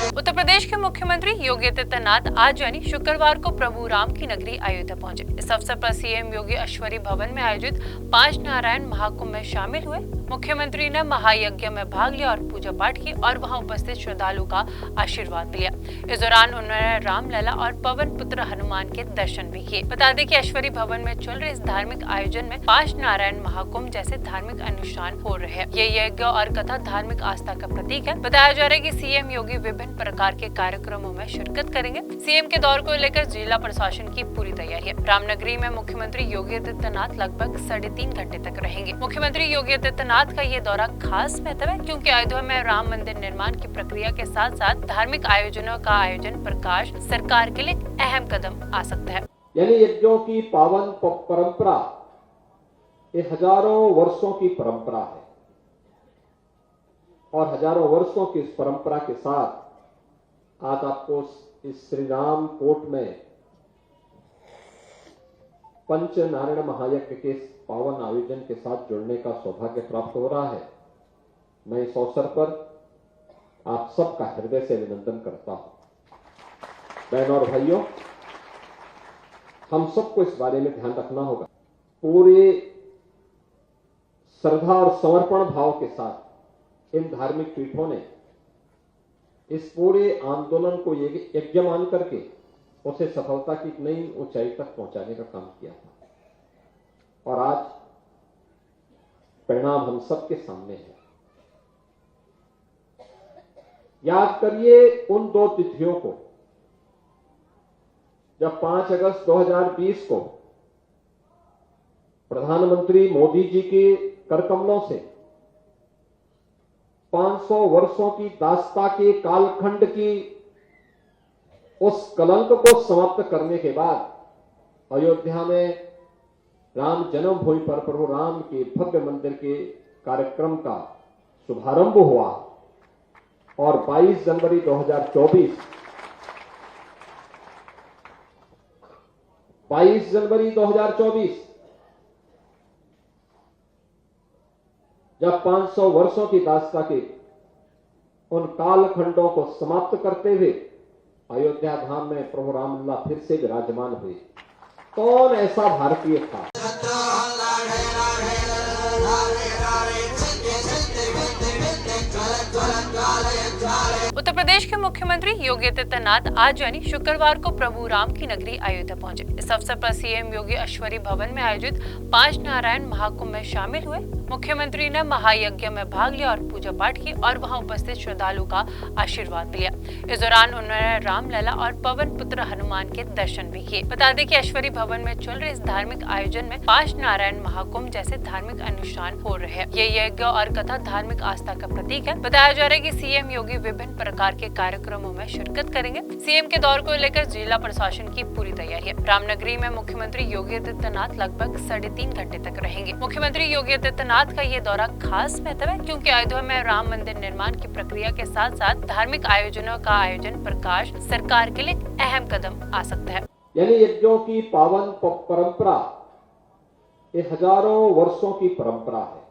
उत्तर प्रदेश के मुख्यमंत्री योगी आदित्यनाथ आज यानी शुक्रवार को प्रभु राम की नगरी अयोध्या पहुंचे। इस अवसर पर सीएम योगी ऐश्वर्य भवन में आयोजित 5 नारायण महाकुंभ में शामिल हुए। मुख्यमंत्री ने महायज्ञ में भाग लिया और पूजा पाठ की और वहां उपस्थित श्रद्धालुओं का आशीर्वाद लिया। इस दौरान उन्होंने रामलला और पवन पुत्र हनुमान के दर्शन भी किए। बता दें कि ऐश्वर्य भवन में चल रहे इस धार्मिक आयोजन में 5 नारायण महाकुंभ जैसे धार्मिक अनुष्ठान हो रहे हैं। ये यज्ञ और कथा धार्मिक आस्था का प्रतीक है। बताया जा रहा है कि सीएम योगी विभिन्न प्रकार के कार्यक्रमों में शिरकत करेंगे। सीएम के दौरे को लेकर जिला प्रशासन की पूरी तैयारी है। रामनगरी में मुख्यमंत्री योगी आदित्यनाथ लगभग 3.5 घंटे तक रहेंगे। मुख्यमंत्री योगी आदित्यनाथ का ये दौरा खास महत्व है क्योंकि अयोध्या में राम मंदिर निर्माण की प्रक्रिया के साथ साथ धार्मिक आयोजनों का आयोजन प्रकाश सरकार के लिए अहम कदम आ सकता है। यानी यज्ञों की पावन परंपरा ये हजारों वर्षों की परंपरा है और हजारों वर्षों की इस परंपरा के साथ आज आपको इस श्री राम कोट में पंच नारायण महायज्ञ के पावन आयोजन के साथ जुड़ने का सौभाग्य प्राप्त हो रहा है। मैं इस अवसर पर आप सबका हृदय से अभिनंदन करता हूं। बहनों और भाइयों, हम सबको इस बारे में ध्यान रखना होगा। पूरे श्रद्धा और समर्पण भाव के साथ इन धार्मिक पीठों ने इस पूरे आंदोलन को यज्ञ मान करके उसे सफलता की नई ऊंचाई तक पहुंचाने का काम किया था और आज परिणाम हम सबके सामने है। याद करिए उन 2 तिथियों को जब 5 अगस्त 2020 को प्रधानमंत्री मोदी जी के करकमलों से 500 वर्षों की दास्ता के कालखंड की उस कलंक को समाप्त करने के बाद अयोध्या में राम जन्मभूमि पर प्रभु राम के भव्य मंदिर के कार्यक्रम का शुभारंभ हुआ और 22 जनवरी 2024 जब 500 वर्षों की दास्ता के उन कालखंडों को समाप्त करते हुए अयोध्या धाम में प्रभु रामलला फिर से विराजमान हुए। कौन ऐसा भारतीय था? उत्तर प्रदेश के मुख्यमंत्री योगी आदित्यनाथ आज यानी शुक्रवार को प्रभु राम की नगरी अयोध्या पहुंचे। इस अवसर पर सीएम योगी ऐश्वर्य भवन में आयोजित 5 नारायण महाकुंभ में शामिल हुए। मुख्यमंत्री ने महायज्ञ में भाग लिया और पूजा पाठ की और वहां उपस्थित श्रद्धालुओं का आशीर्वाद लिया। इस दौरान उन्होंने रामलला और पवन पुत्र हनुमान के दर्शन भी किए। बता दें कि ऐश्वर्य भवन में चल रहे इस धार्मिक आयोजन में 5 नारायण महाकुंभ जैसे धार्मिक अनुष्ठान हो रहे हैं। ये यज्ञ और कथा धार्मिक आस्था का प्रतीक है। बताया जा रहा है कि सीएम योगी विभिन्न प्रकार के कार्यक्रमों में शिरकत करेंगे। सीएम के दौरे को लेकर जिला प्रशासन की पूरी तैयारी है। रामनगरी में मुख्यमंत्री योगी आदित्यनाथ लगभग 3.5 घंटे तक रहेंगे। मुख्यमंत्री योगी आदित्यनाथ का ये दौरा खास महत्व है क्योंकि अयोध्या में राम मंदिर निर्माण की प्रक्रिया के साथ साथ धार्मिक आयोजनों का आयोजन प्रकाश सरकार के लिए अहम कदम आ सकता है। यानी यज्ञों की पावन परंपरा ये हजारों वर्षों की परंपरा है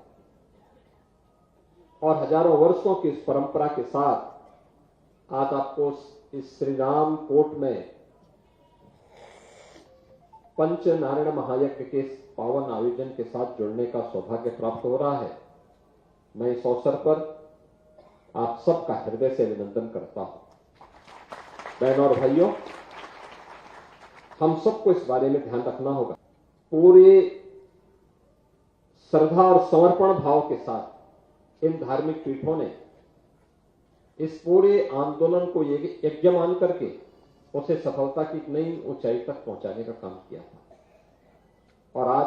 और हजारों वर्षों की इस परंपरा के साथ आज आपको इस श्री राम कोट में पंच नारायण महायज्ञ के पावन आयोजन के साथ जुड़ने का सौभाग्य प्राप्त हो रहा है। मैं इस अवसर पर आप सबका हृदय से अभिनंदन करता हूं। बहनों और भाइयों, हम सबको इस बारे में ध्यान रखना होगा। पूरे श्रद्धा और समर्पण भाव के साथ इन धार्मिक पीठों ने इस पूरे आंदोलन को यज्ञ मान करके उसे सफलता की नई ऊंचाई तक पहुंचाने का काम किया था और आज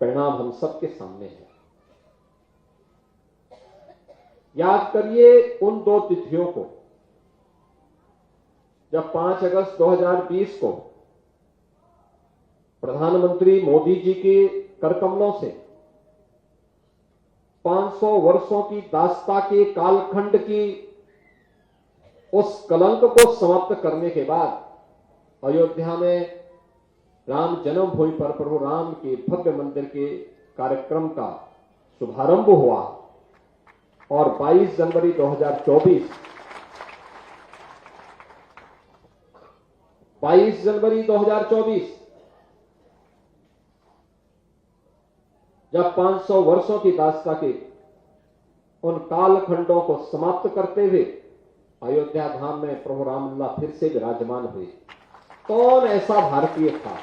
परिणाम हम सबके सामने है। याद करिए उन 2 तिथियों को जब 5 अगस्त 2020 को प्रधानमंत्री मोदी जी के करकमलों से 500 वर्षों की दास्ता के कालखंड की उस कलंक को समाप्त करने के बाद अयोध्या में राम जन्मभूमि पर प्रभु राम के भव्य मंदिर के कार्यक्रम का शुभारंभ हुआ और 22 जनवरी 2024 जब 500 वर्षों की दास्ता के उन कालखंडों को समाप्त करते हुए अयोध्या धाम में प्रभु रामलला फिर से विराजमान हुए। कौन ऐसा भारतीय था?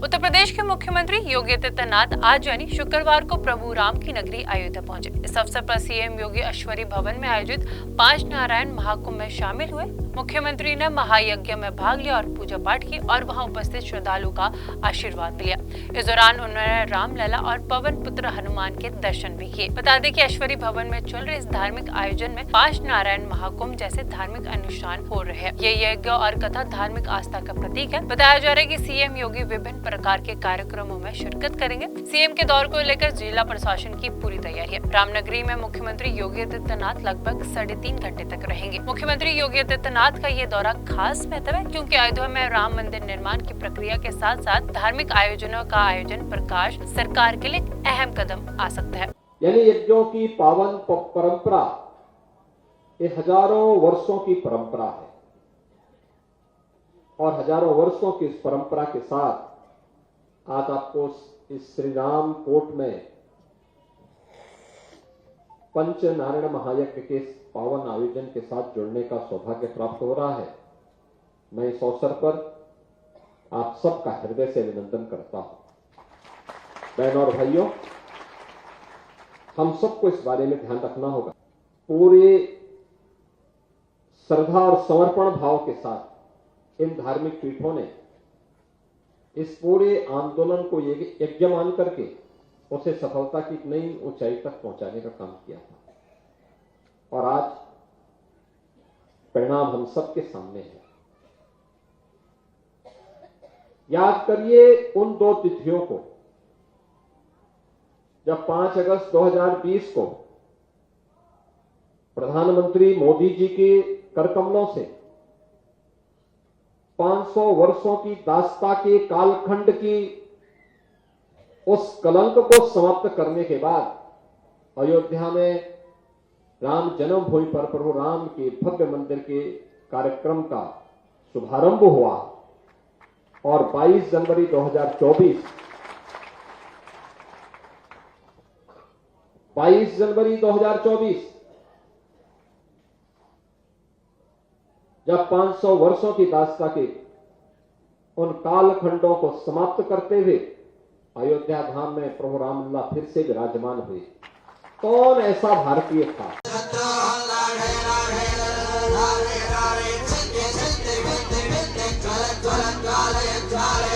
उत्तर प्रदेश के मुख्यमंत्री योगी आदित्यनाथ आज यानी शुक्रवार को प्रभु राम की नगरी अयोध्या पहुंचे। इस अवसर पर सीएम योगी ऐश्वर्य भवन में आयोजित 5 नारायण महाकुंभ में शामिल हुए। मुख्यमंत्री ने महायज्ञ में भाग लिया और पूजा पाठ की और वहां उपस्थित श्रद्धालुओं का आशीर्वाद लिया। इस दौरान उन्होंने रामलला और पवन पुत्र हनुमान के दर्शन भी किए। बता दें कि ऐश्वर्य भवन में चल रहे इस धार्मिक आयोजन में 5 नारायण महाकुंभ जैसे धार्मिक अनुष्ठान हो रहे हैं। ये यज्ञ और कथा धार्मिक आस्था का प्रतीक है। बताया जा रहा है कि सीएम योगी विभिन्न प्रकार के कार्यक्रमों में शिरकत करेंगे। सीएम के दौरे को लेकर जिला प्रशासन की पूरी तैयारी है। रामनगरी में मुख्यमंत्री योगी आदित्यनाथ लगभग 3.5 घंटे तक रहेंगे। मुख्यमंत्री योगी आदित्यनाथ का ये दौरा खास महत्व है क्योंकि अयोध्या में राम मंदिर निर्माण की प्रक्रिया के साथ साथ धार्मिक आयोजनों का आयोजन प्रकाश सरकार के लिए अहम कदम आ सकता है। यानी यज्ञों की पावन परंपरा ये हजारों वर्षों की परंपरा है और हजारों वर्षों की इस परंपरा के साथ आज आपको इस श्री राम कोट में पंच नारायण महायज्ञ के पावन आयोजन के साथ जुड़ने का सौभाग्य प्राप्त हो रहा है। मैं इस अवसर पर आप सबका हृदय से अभिनंदन करता हूं। बहनों और भाइयों, हम सबको इस बारे में ध्यान रखना होगा। पूरे श्रद्धा और समर्पण भाव के साथ इन धार्मिक पीठों ने इस पूरे आंदोलन को यज्ञ मान करके उसे सफलता की नई ऊंचाई तक पहुंचाने का काम किया था और आज परिणाम हम सबके सामने है। याद करिए उन 2 तिथियों को जब 5 अगस्त 2020 को प्रधानमंत्री मोदी जी के करकमलों से 500 वर्षों की दास्ता के कालखंड की उस कलंक को समाप्त करने के बाद अयोध्या में राम जन्मभूमि पर प्रभु राम के भव्य मंदिर के कार्यक्रम का शुभारंभ हुआ और 22 जनवरी 2024 जब 500 वर्षों की दास्ता के उन कालखंडों को समाप्त करते हुए अयोध्या धाम में प्रभु रामलला फिर से विराजमान हुए। कौन ऐसा भारतीय था?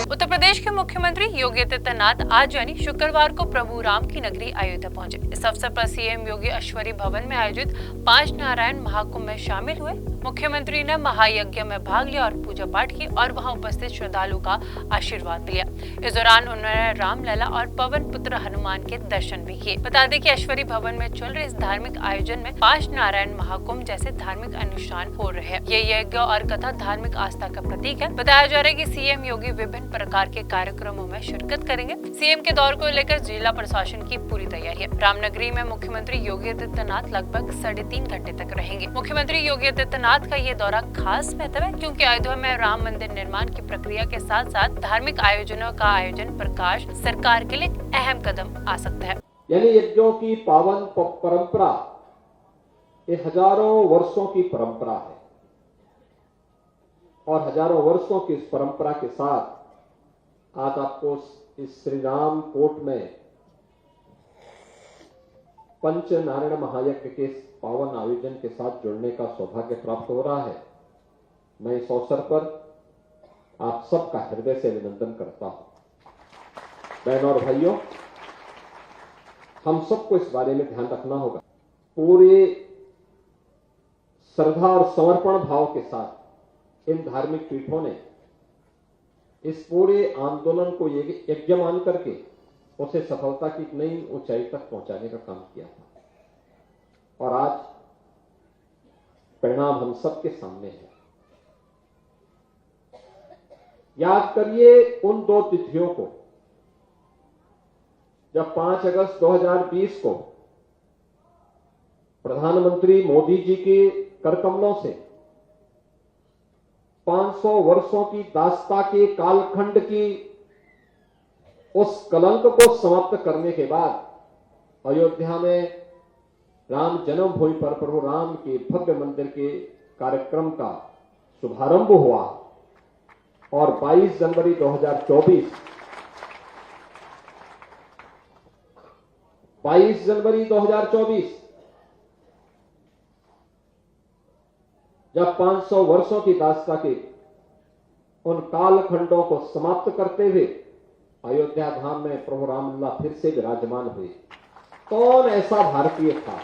उत्तर प्रदेश के मुख्यमंत्री योगी आदित्यनाथ आज यानी शुक्रवार को प्रभु राम की नगरी अयोध्या पहुंचे। इस अवसर पर सीएम योगी ऐश्वर्य भवन में आयोजित 5 नारायण महाकुंभ में शामिल हुए। मुख्यमंत्री ने महायज्ञ में भाग लिया और पूजा पाठ की और वहां उपस्थित श्रद्धालुओं का आशीर्वाद लिया। इस दौरान उन्होंने रामलला और पवन पुत्र हनुमान के दर्शन भी किए। बता दें कि ऐश्वर्य भवन में चल रहे इस धार्मिक आयोजन में 5 नारायण महाकुंभ जैसे धार्मिक अनुष्ठान हो रहे हैं। ये यज्ञ और कथा धार्मिक आस्था का प्रतीक है। बताया जा रहा है कि सीएम योगी विभिन्न प्रकार के कार्यक्रमों में शिरकत करेंगे। सीएम के दौरे को लेकर जिला प्रशासन की पूरी तैयारी है। रामनगरी में मुख्यमंत्री योगी आदित्यनाथ लगभग 3.5 घंटे तक रहेंगे। मुख्यमंत्री योगी आदित्यनाथ का ये दौरा खास महत्व है क्योंकि अयोध्या में राम मंदिर निर्माण की प्रक्रिया के साथ साथ धार्मिक आयोजनों का आयोजन प्रकाश सरकार के लिए अहम कदम आ सकता है। यानी यज्ञों की पावन परंपरा ये हजारों वर्षों की परंपरा है और हजारों वर्षों की इस परंपरा के साथ आज आपको इस श्री राम कोट में पंच नारायण महायज्ञ के पावन आयोजन के साथ जुड़ने का सौभाग्य प्राप्त हो रहा है। मैं इस अवसर पर आप सबका हृदय से अभिनंदन करता हूं। बहनों और भाइयों, हम सबको इस बारे में ध्यान रखना होगा। पूरे श्रद्धा और समर्पण भाव के साथ इन धार्मिक पीठों ने इस पूरे आंदोलन को यज्ञ मान करके उसे सफलता की नई ऊंचाई तक पहुंचाने का काम किया था और आज परिणाम हम सबके सामने है। याद करिए उन दो तिथियों को जब 5 अगस्त 2020 को प्रधानमंत्री मोदी जी के करकमलों से 500 वर्षों की दास्ता के कालखंड की उस कलंक को समाप्त करने के बाद अयोध्या में राम जन्मभूमि पर प्रभु राम के भव्य मंदिर के कार्यक्रम का शुभारंभ हुआ और 22 जनवरी 2024 जब 500 वर्षों की दास्ता के उन कालखंडों को समाप्त करते हुए अयोध्या धाम में प्रभु रामलला फिर से विराजमान हुए। कौन ऐसा भारतीय था